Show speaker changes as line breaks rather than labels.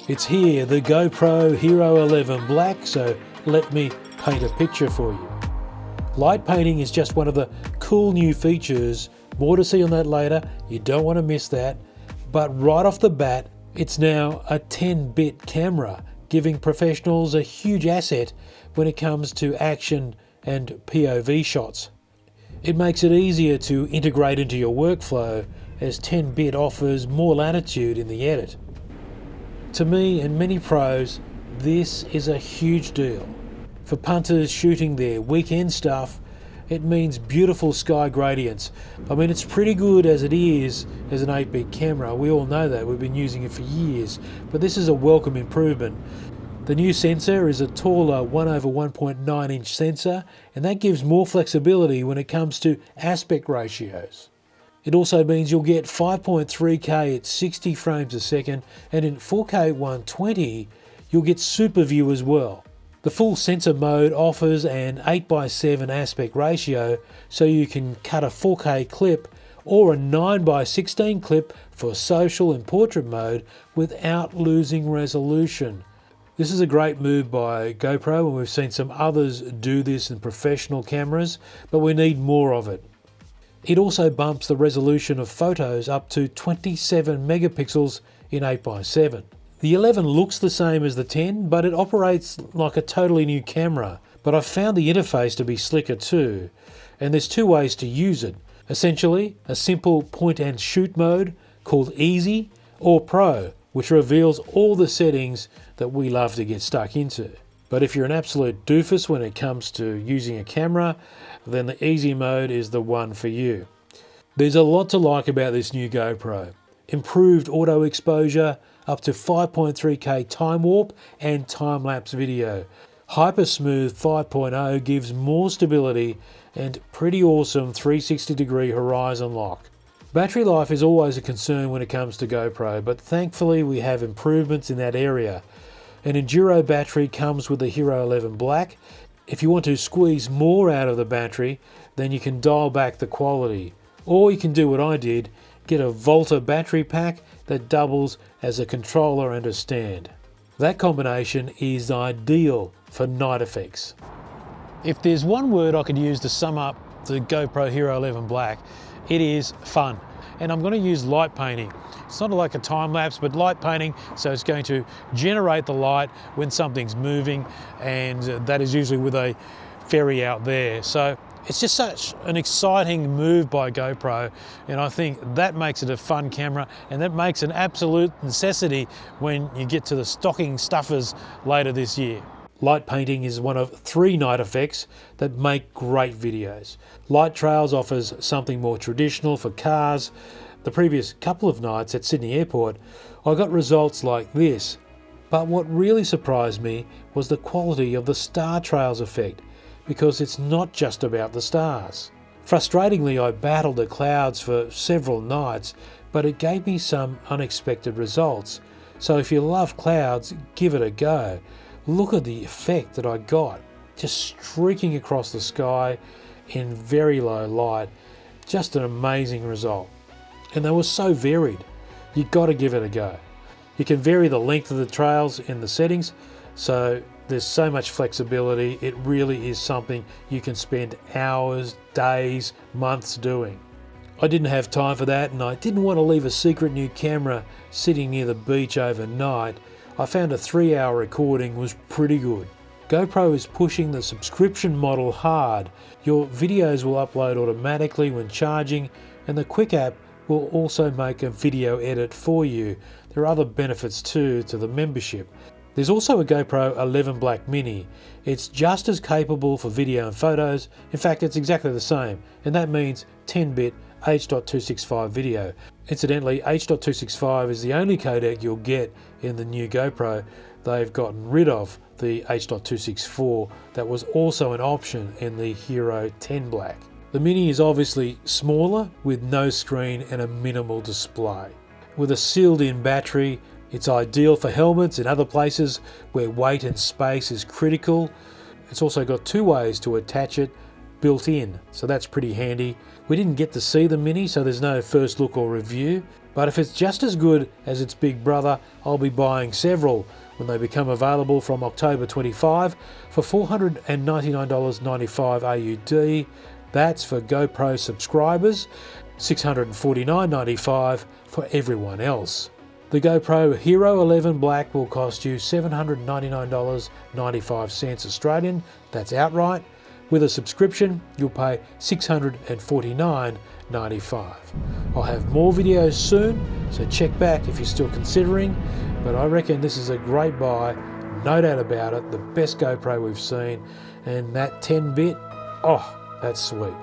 It's here, the GoPro Hero 11 Black, so let me paint a picture for you. Light painting is just one of the cool new features. More to see on that later, you don't want to miss that. But right off the bat, it's now a 10-bit camera, giving professionals a huge asset when it comes to action and POV shots. It makes it easier to integrate into your workflow, as 10-bit offers more latitude in the edit. To me and many pros, this is a huge deal. For punters shooting their weekend stuff, it means beautiful sky gradients. I mean, it's pretty good as it is as an 8-bit camera. We all know that, we've been using it for years, but this is a welcome improvement. The new sensor is a taller 1/1.9 inch sensor, and that gives more flexibility when it comes to aspect ratios. It also means you'll get 5.3K at 60 frames a second, and in 4K 120 you'll get Super View as well. The full sensor mode offers an 8:7 aspect ratio, so you can cut a 4K clip or a 9:16 clip for social and portrait mode without losing resolution. This is a great move by GoPro, and we've seen some others do this in professional cameras, but we need more of it. It also bumps the resolution of photos up to 27 megapixels in 8:7. The 11 looks the same as the 10, but it operates like a totally new camera. But I've found the interface to be slicker too, and there's two ways to use it. Essentially, a simple point and shoot mode called Easy, or Pro, which reveals all the settings that we love to get stuck into. But if you're an absolute doofus when it comes to using a camera, then the Easy mode is the one for you. There's a lot to like about this new GoPro. Improved auto exposure, up to 5.3K time warp and time-lapse video. Hypersmooth 5.0 gives more stability and pretty awesome 360-degree horizon lock. Battery life is always a concern when it comes to GoPro, but thankfully we have improvements in that area. An Enduro battery comes with the Hero 11 Black. If you want to squeeze more out of the battery, then you can dial back the quality. Or you can do what I did, get a Volta battery pack that doubles as a controller and a stand. That combination is ideal for night effects. If there's one word I could use to sum up the GoPro Hero 11 Black, it is fun. And I'm going to use light painting. It's not like a time lapse, but light painting, so it's going to generate the light when something's moving, and that is usually with a ferry out there. So it's just such an exciting move by GoPro, and I think that makes it a fun camera, and that makes an absolute necessity when you get to the stocking stuffers later this year. Light painting is one of 3 night effects that make great videos. Light Trails offers something more traditional for cars. The previous couple of nights at Sydney Airport, I got results like this. But what really surprised me was the quality of the Star Trails effect, because it's not just about the stars. Frustratingly, I battled the clouds for several nights, but it gave me some unexpected results. So if you love clouds, give it a go. Look at the effect that I got, just streaking across the sky in very low light. Just an amazing result. And they were so varied. You've got to give it a go. You can vary the length of the trails in the settings, so there's so much flexibility. It really is something you can spend hours, days, months doing. I didn't have time for that, and I didn't want to leave a secret new camera sitting near the beach overnight. I found a 3-hour recording was pretty good. GoPro is pushing the subscription model hard. Your videos will upload automatically when charging, and the Quick app will also make a video edit for you. There are other benefits too to the membership. There's also a GoPro 11 Black Mini. It's just as capable for video and photos. In fact, it's exactly the same, and that means 10-bit H.265 video. Incidentally, H.265 is the only codec you'll get in the new GoPro. They've gotten rid of the H.264 that was also an option in the Hero 10 Black. The Mini is obviously smaller with no screen and a minimal display. With a sealed-in battery, it's ideal for helmets and other places where weight and space is critical. It's also got 2 ways to attach it built in, so that's pretty handy. We didn't get to see the Mini, so there's no first look or review, But if it's just as good as its big brother, I'll be buying several when they become available from October 25 for $499.95 AUD. That's for GoPro subscribers, $649.95 for everyone else. The GoPro Hero 11 Black will cost you $799.95 Australian, that's outright. With a subscription, you'll pay $649.95. I'll have more videos soon, so check back if you're still considering, but I reckon this is a great buy, no doubt about it, the best GoPro we've seen, and that 10-bit, oh, that's sweet.